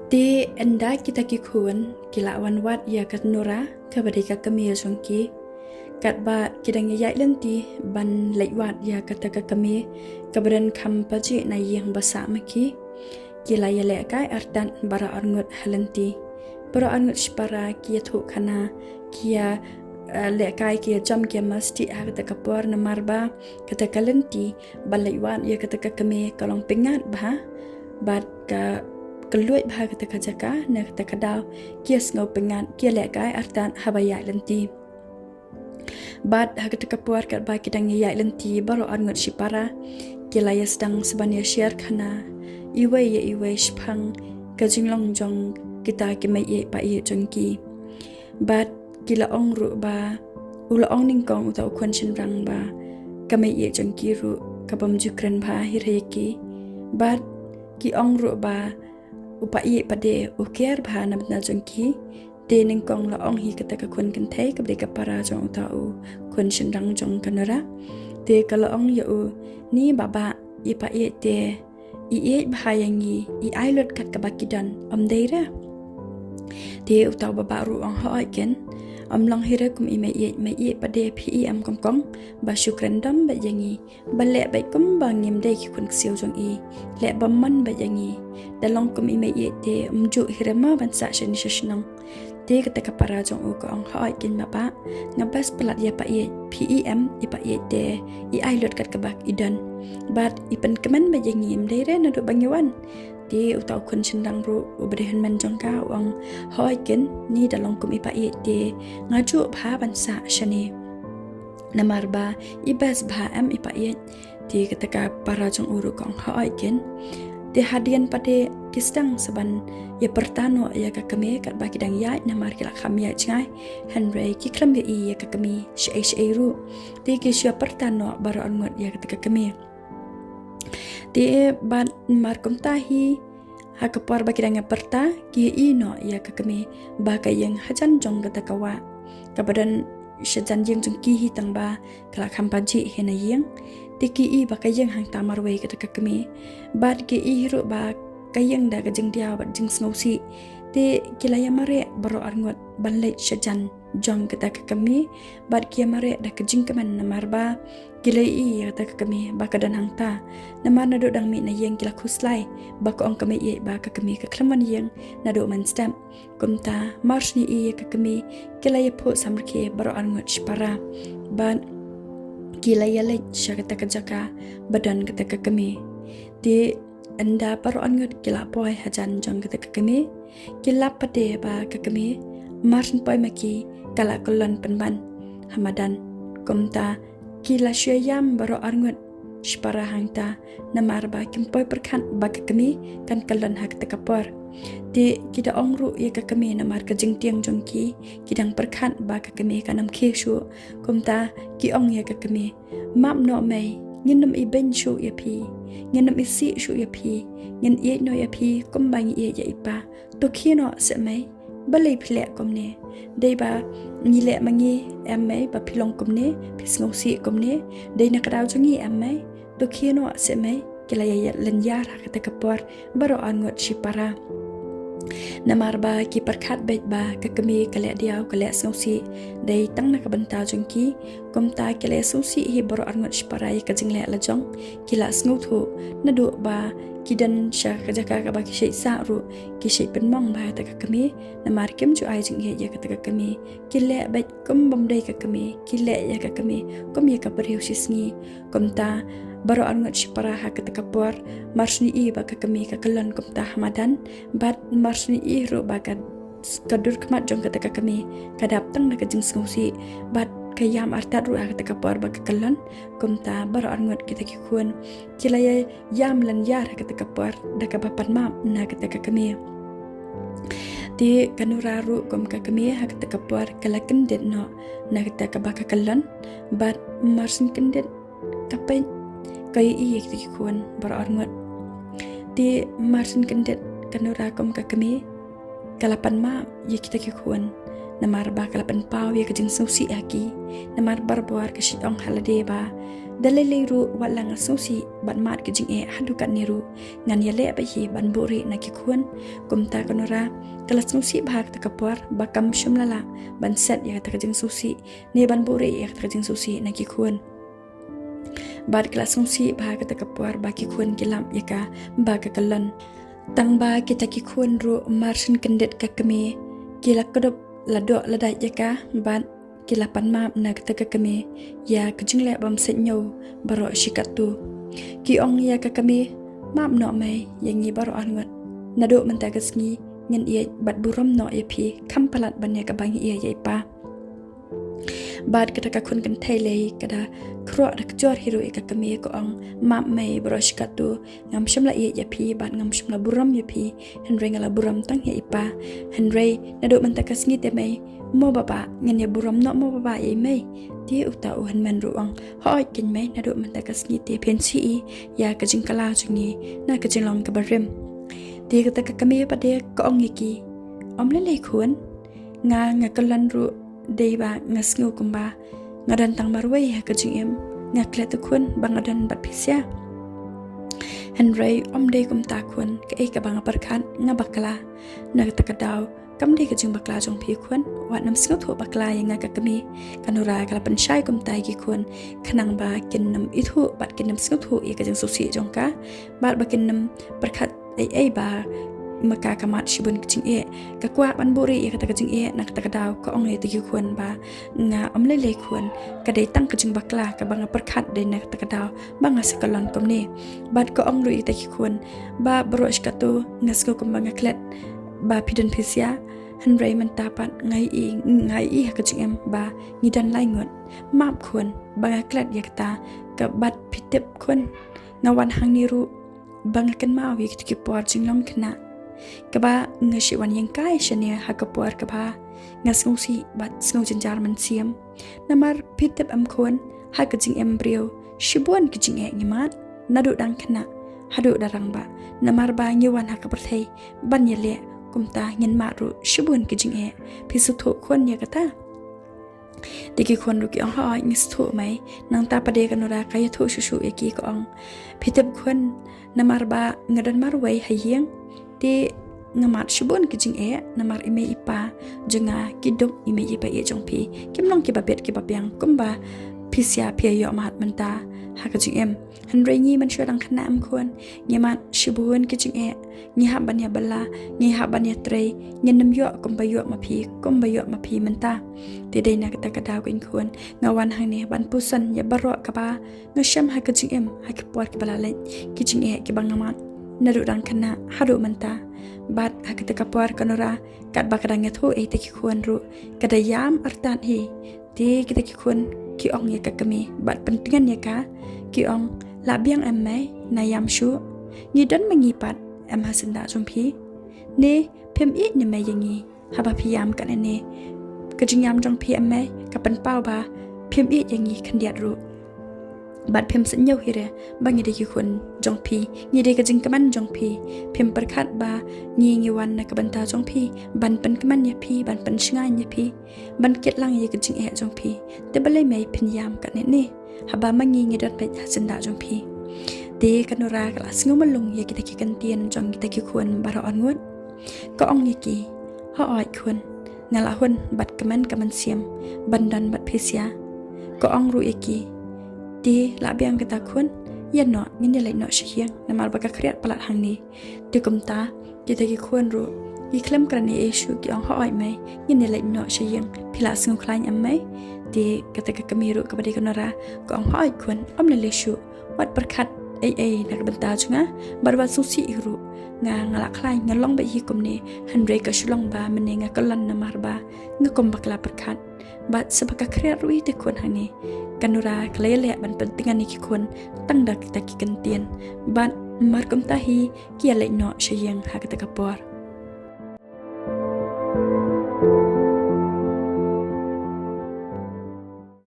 Di enda kita kikun kilawan wat ya kat Nora kabadi ka kami songki kat ba kidang yai lenti ban laiwat ya kata ka kami kabadan kampaji na yang basa maki kila ya le kai artan bara arngut halenti bara arngut spara kia thu khana kia le kai kia jam kia masti ha kata ka por na marba kata kalenti ban laiwat ya kata ka kami kalong pengat ba bat ka keluat bah kata kajaka na kata kadau kia ngau pengan kia lekai artan habaya lenti bad ha kata kapuar kat ba kidang ya lenti baru arngut sipara kia laya sedang sebania share khana iwe shpang kajinglong jong kita ki mai e pa e jongki bad kila ong ru ba ula ong ningkong utau kwan rang ba kamai e jongki ru kabam jukran ba hireki bad ki ong ru ba upai pade uker bhana bna jongki te ningkong la ong hi kata ka kun kan thai kabde ka para jong ta u kun shin rang jong kanara te kala ong ya u ni baba ipa e te i bhayangi i ailot kat ka bakidan am deira te utau baba ru ong ha ken am long hira kum i mai e pade phi am kong kong ba shukran dam ba yangi ba le ba kum ba ngim de ki kun xiu jong i le ba man ba yangi dalong kum i mai e te umju hirama ban sa shin shishnong te kata ka para jong u ko ong ha ken ma ba ngabas pelat ya pa e pem i pa e te i ai lot kat ka bak idan bat i pen kemen ba yangi im de re na do bangyawan ti utau kun sindang ru ubrehan man jong ka ong hoi ken ni dalong kum ipa e te ngaju bha ban sa shani namar ba ibas bha am ipa e ti kataka para jong uru kong hoi ken te hadian pade kistang saban ya pertano ya ka kami kat ba kidang ya namar kila kham ya chngai henry ki klam ya ka kami shi ru ti ki sya pertano bar angot ya kataka kami ti ban markom tahi ha kapar bakiranga perta ki ino ya ka kami ba ka yang hajan jong kata kawa kabadan shajan jeng jong ki hi tang ba kala khampaji hena yang ti ki I ba ka yang hang tamar we kata ka kami bat ki I ru ba ka yang da ka jeng dia ba jeng snausi ti kilaya mare baro arngot banlai shajan jong kata ka kami bat ki mare da ka jeng kaman namar ba kilai I ya kata ka kami ba ka dan hang ta namar na do dang mi na yang kila khuslai ba ko ong kami I ba ka kami ka klaman yang na do man stamp kumta marsh ni I ka kami kilaya po samrke baro arngot spara ban kilaya lai sha kata ka jaka badan kata ka kami ti anda baro arngot kila boy hajan jong kata ka kami kila pade ba ka kami marsh poi maki kala kolon penban hamadan kumta kila syayam baro arngut spara hangta namar ba kimpoi perkan ba ka kami kan kalan hak tekapor ti kita ongru ya ka kami namar ka jingtiang jongki kidang perkan ba ka kami kanam kheshu kumta ki ong ya ka kami mam no mai nginum I ben shu ya phi nginum I si shu ya phi ngin ye no ya phi kumbang ye ya ipa to khino se mai balai phle komne dei ba ni le mangi em mai ba philong komne phisngau si komne dei na kadau jongi em mai to khino se mai kilaya len yar ha kata kapor baro angot sipara namar ba ki perkhat bet ba ka kami kale diaw kale sausi dei tang na ka banta jongki komta kale sausi hi baro angot sipara ka jingle la jong kila sngu thu na do ba kidan sha ka jaka ka ba ki shei sa ru ki shei penmong ba ta ka kami namar kem chu ai jing he ya ka ta ka kami kile bet kum bam dei ka kami kile ya ka kami kom ya ka perhiu sisngi komta baro angot sipara ha ka ta ka por marsni I ba ka kami ka kalan komta hamadan bat marsni I ru ba ka kadur kmat jong ka ta ka kami kadap tang na ka jing sngusi bat kayam artat ru ha ka ta ka por ba ka kalan komta baro angot kita ki kun kilaya yam lan yar ha ka ta ka por da ka bapan ma na ka ta ka kami ti kanuraru kom ka kami ha ka ta ka por kala kendet no na ka ta ka ba ka kalan bat marsin kendet kapai kai I ki kun baro angot ti marsin kendet kanura kom ka kami kalapan ma ye kita ki kun namar ba kala pen pau ya kajing susi aki namar barbuar ke siong halade ba dalele ru walang susi bat mat kajing hadukan niru ngan yale ba hi ban buri na ki khun kumta kanora kala susi bhag ta kapor ba kam shumlala ban set ya ta kajing susi ni ban buri ya ta kajing susi na ki khun bad kala susi bhag ta kapor ba ki khun kilam ya ka ba ka kalan tang ba kita ki khun ru marsin kendet ka kami kila kodop ladok ladai ya ka ban kila pan map na kata kami ya kejing le bam senyo baro shikatu ki ong ya ka kami map no mai yang ni baro angot nado menta kasngi ngen ia bat buram no ya pi kampalat ban ya ka bang ia ya pa bad kata ka kun kan thaile kada kro dak jor hiro ka kami ko ong map mai baro shikatu ngam shamla ia ya pi bat ngam shamla buram ya pi henre ngala buram tang ya ipa henre nado menta kasngi te mai mo baba ngan ya buram no mo baba ye mai ti uta u han man ruang hoi kin mai na do man ta kasngi te pensi ya ka jing kala chungi na ka jing long ka barim ti ka ta ka kami pa de ko ong ki om le le khun nga kalan ru de ba ngasngu kumba ngadan tang marwe ya ka jing em nga kle tu khun bangadan bat pisya henry om de kum ta khun ka bang parkhan nga bakla na ta ka daw kam de ka jing bakla jong phi khun wa nam singo tho bakla yanga ka kami kanura kala pan shai kum tai ki khun khanang ba kin nam I thu bat kin nam singo tho e ka jing susi jong ka bat ba kin nam parkhat ai ba maka kamat shibun kicing ka kwa ban buri ka ta kicing nak ta daw ko ong e ti khun ba nga omle le khun ka dei tang kicing bakla ka banga parkhat de nak ta daw banga sakalon kom ne bat ko ong ru ta ki khun ba brosh ka tu ngas ko kom banga klet ba pidon pisya henry mentapat ngai I ka chingem ba ngidan lai ngot map khun banga klat yakta ka bat pitep khun ngawan hang niru banga kan ma wi ki por jinglong khna ka ba ngashi wan yang kai shania ha ka por ka ba ngasngsi bat sngo jinjar mynsiem namar pitep am khun ha ka jing embryo shibon ki jing ngimat nadu dang khna hadu darang ba namar ba ngiwan ha ka perthei ban yele kumta ngin maru shibun ki jing pisu tho khon ya kata deki khon ru ki ong ha ngis tho mai nang ta pade kanora kay tho shushu ki ko ong pitep khon namar ba ngadan marwai hayeng ti ngamat shibun ki jing namar ime ipa jenga kiduk ime ipa jong pi kimlong ki babet ki babyang kumba pisya pia yo mat menta ha ka jing em henry ni man shadang khana am khon ngemat shibun ki jing ngi ha ban ya bala ngi ha ban ya tre nyenam yo kumba yo ma phi menta ti dei na ka daw kin khon ngawan hang ne ban pusan ya baro ka ba ngasham ha ka jing em ha ki por ki bala le ki jing ki bangamat naru dang khana haru menta bat ha ka ka por kanora kat ba kadang ya tho te ki khon ru kada yam artan hi ti kita ki khon ki ong ya ka kami bat pentingan ya ka ki ong labiang em mai na yam shu ni dan mengipat em hasenda jompi ne phem I ni mai yangi haba phiyam kan ne ka jingyam jong phi em mai ka pan pau ba phem I yangi khandiat ru bat phem san yau hire bangi de ki khun jong phi ni de ka jing kaman jong phi phem parkhat ba ngi wan na ka banta jong phi ban pan kaman ya phi ban pan shngai ya phi ban ket lang ye ka jing jong phi te balai mai phinyam kan ne haba mangi ngi dot pe hasenda jong phi de kanora kala singo malung ye kita ki kantian jong kita ki khun baro ongut ko ong ye ki ho oi khun ngala hun bat kmen siam bandan bat pisya ko ong ru ye ki ti la biang kita khun yan no ngin le no shiang namal baka kriat palat hang ni ti kumta kita ki khun ru ki klem krani issue ki ong ho oi mai ngin le no shiang phila singo khlain am mai ti kata ka kamiru ka bade kanora ko ong ho oi khun om le shu wat perkhat ai nak benta chunga barwa susi iru nga ngala khlai ngalong ba hi kumni hanre ka shulong ba menenga kalan namar ba ngakom bakla perkhat bat sebaka kriat rui te kun hani kanura klele ban pentingan ni ki kun tangda kita ki kentian bat mar kum tahi ki le no shayang ha ka kapor